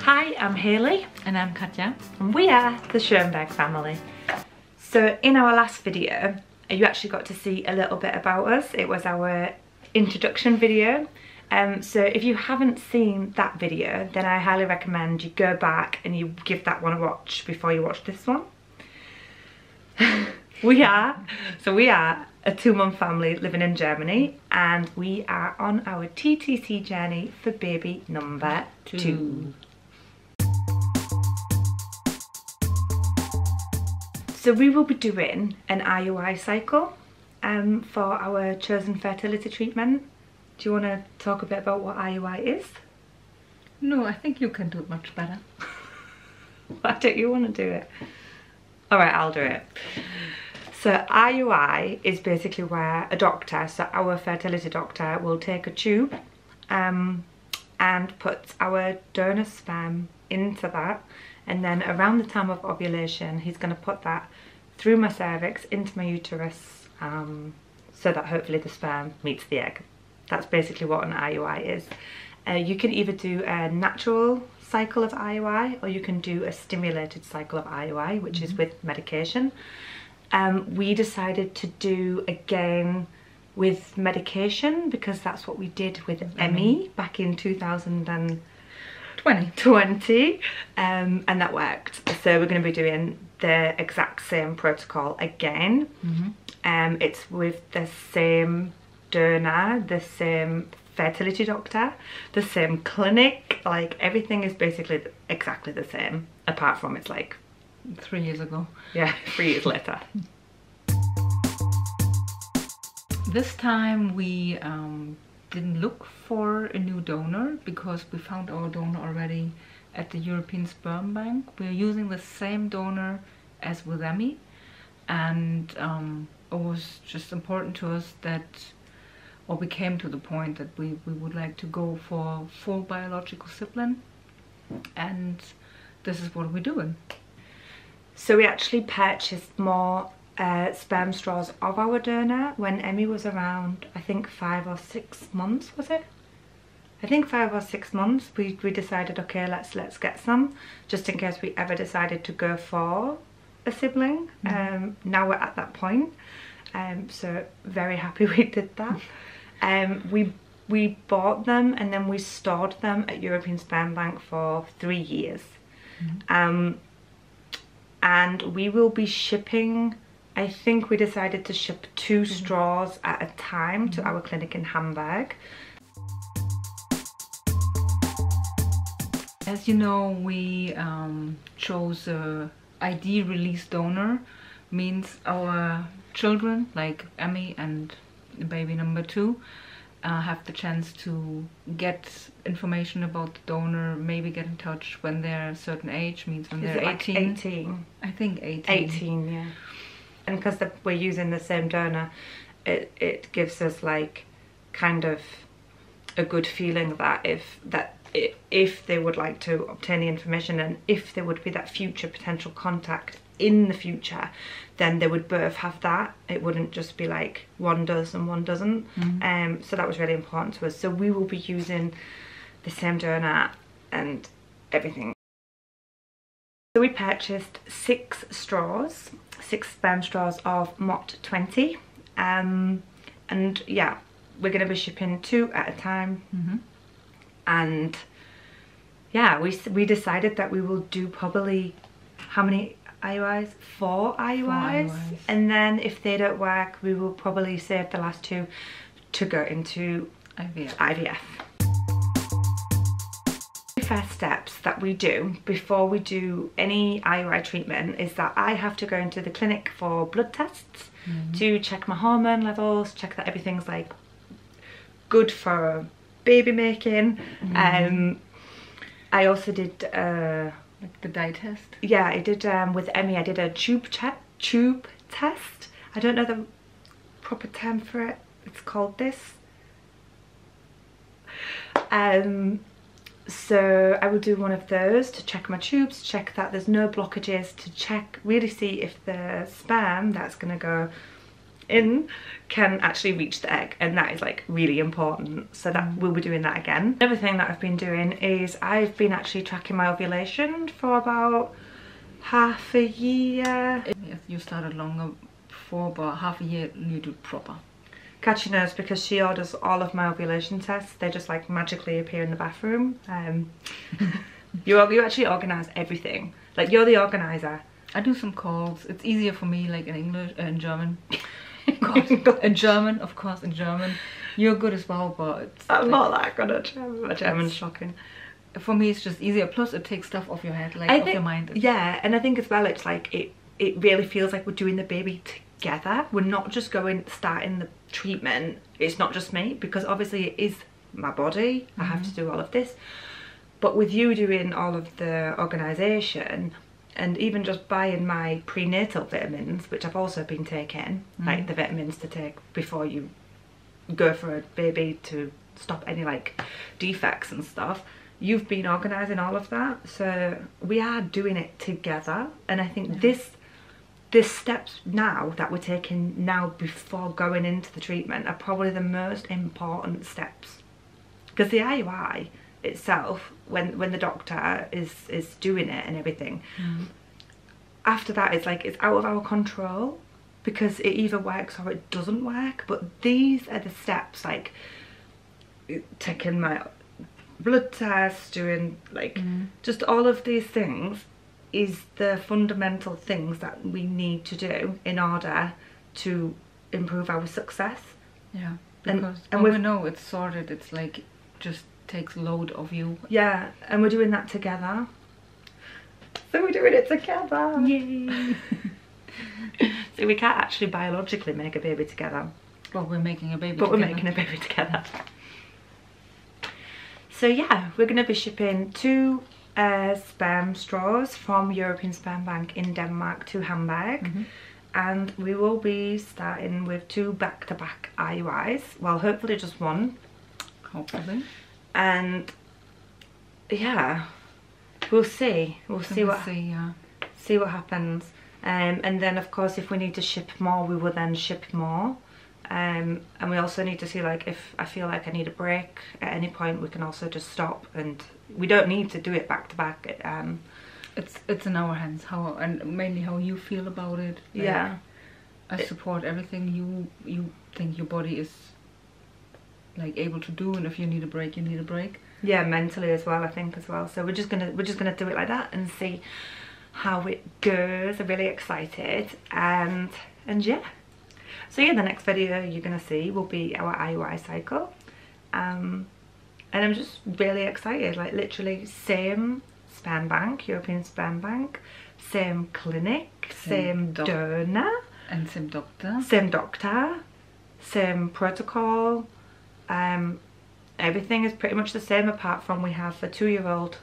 Hi, I'm Hayley. And I'm Katja. And we are the Schoenberg family. So in our last video, you actually got to see a little bit about us. It was our introduction video. So if you haven't seen that video, then I highly recommend you go back and you give that one a watch before you watch this one. We are a 2-month family living in Germany, and we are on our TTC journey for baby number 2. So we will be doing an IUI cycle for our chosen fertility treatment. Do you want to talk a bit about what IUI is? No, I think you can do it much better. Why don't you want to do it? Alright, I'll do it. So IUI is basically where a doctor, so our fertility doctor, will take a tube and put our donor sperm into that, and then around the time of ovulation he's going to put that through my cervix into my uterus, so that hopefully the sperm meets the egg. That's basically what an IUI is. You can either do a natural cycle of IUI or you can do a stimulated cycle of IUI, which is with medication. We decided to do again with medication because that's what we did with Emmy back in 2020, and that worked. So we're going to be doing the exact same protocol again. It's with the same donor, the same fertility doctor, the same clinic, like everything is basically exactly the same, apart from it's like 3 years ago. Yeah, 3 years later. This time we didn't look for a new donor because we found our donor already at the European Sperm Bank. We're using the same donor as with Emmy, and it was just important to us that, or we came to the point that we would like to go for full biological sibling, and this is what we're doing. So we actually purchased more sperm straws of our donor when Emmy was around, I think 5 or 6 months, was it? I think 5 or 6 months. We decided, okay, let's get some, just in case we ever decided to go for a sibling. Now we're at that point, so very happy we did that. We bought them and then we stored them at European Sperm Bank for 3 years. And we will be shipping, I think we decided to ship 2 straws at a time to our clinic in Hamburg. As you know, we chose a ID release donor, means our children, like Emmy and baby number 2, have the chance to get information about the donor, maybe get in touch when they're a certain age, means when they're 18. Like 18? I think 18. 18, yeah. And because we're using the same donor, it gives us like kind of a good feeling that if they would like to obtain the information and if there would be that future potential contact in the future, then they would both have that. It wouldn't just be like one does and one doesn't. So that was really important to us. So we will be using the same donor and everything. So we purchased 6 straws, 6 sperm straws of Mott 20, and yeah, we're going to be shipping 2 at a time. And yeah, we decided that we will do probably, how many IUIs? 4 IUIs. And then if they don't work, we will probably save the last 2 to go into IVF. The first steps that we do before we do any IUI treatment is that I have to go into the clinic for blood tests to check my hormone levels, check that everything's like good for baby making. I also did like the dye test. Yeah, I did with Emmy. I did a tube test. I don't know the proper term for it. It's called this. So I will do one of those to check my tubes, check that there's no blockages, to check, really see if the sperm that's going to go in can actually reach the egg, and that is like really important. So that we'll be doing that again. Another thing that I've been doing is I've been actually tracking my ovulation for about half a year. Yes, you started longer before, but half a year you do proper. Catchy knows because she orders all of my ovulation tests. They just like magically appear in the bathroom. You actually organise everything. Like, you're the organiser. I do some calls. It's easier for me, like in English, in German. In German, of course, in German. You're good as well, but it's I'm not that good at German. My German's shocking. For me, it's just easier. Plus, it takes stuff off your head, like off your mind. Yeah, and I think as well, it's like it really feels like we're doing the baby together. We're not just starting the treatment. It's not just me, because obviously it is my body. I have to do all of this. But with you doing all of the organisation, and even just buying my prenatal vitamins, which I've also been taking, like the vitamins to take before you go for a baby to stop any like defects and stuff, you've been organising all of that. So we are doing it together, and I think this steps now that we're taking now before going into the treatment are probably the most important steps, because the IUI itself, when the doctor is doing it and everything, after that it's like it's out of our control, because it either works or it doesn't work. But these are the steps, like taking my blood test, doing like just all of these things is the fundamental things that we need to do in order to improve our success. Yeah, because and we know it's sorted, it's like just takes load of you. Yeah, and we're doing that together. So we're doing it together. Yay! So we can't actually biologically make a baby together. But we're making a baby together. We're making a baby together. So yeah, we're going to be shipping 2 sperm straws from European Sperm Bank in Denmark to Hamburg. And we will be starting with 2 back-to-back IUIs. Well, hopefully just 1. Hopefully. And yeah, we'll see. We'll see what happens. And then of course, if we need to ship more, we will then ship more. And we also need to see, like, if I feel like I need a break at any point, we can also just stop, and we don't need to do it back to back. It's in our hands, and mainly how you feel about it. Like, yeah, I support everything you think your body is like able to do, and if you need a break, you need a break. Yeah, mentally as well, I think as well. So we're just gonna do it like that and see how it goes. I'm really excited, and yeah. So yeah, the next video you're gonna see will be our IUI cycle, and I'm just really excited. Like, literally same sperm bank, European Sperm Bank, same clinic, same donor, and same doctor, same protocol. Everything is pretty much the same, apart from we have a 2-year-old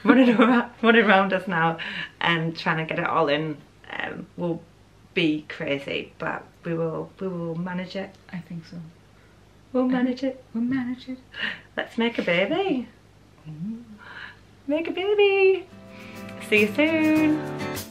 running around us now and trying to get it all in. Will be crazy, but we will manage it. I think so. We'll manage it. We'll manage it. Let's make a baby. Make a baby. See you soon.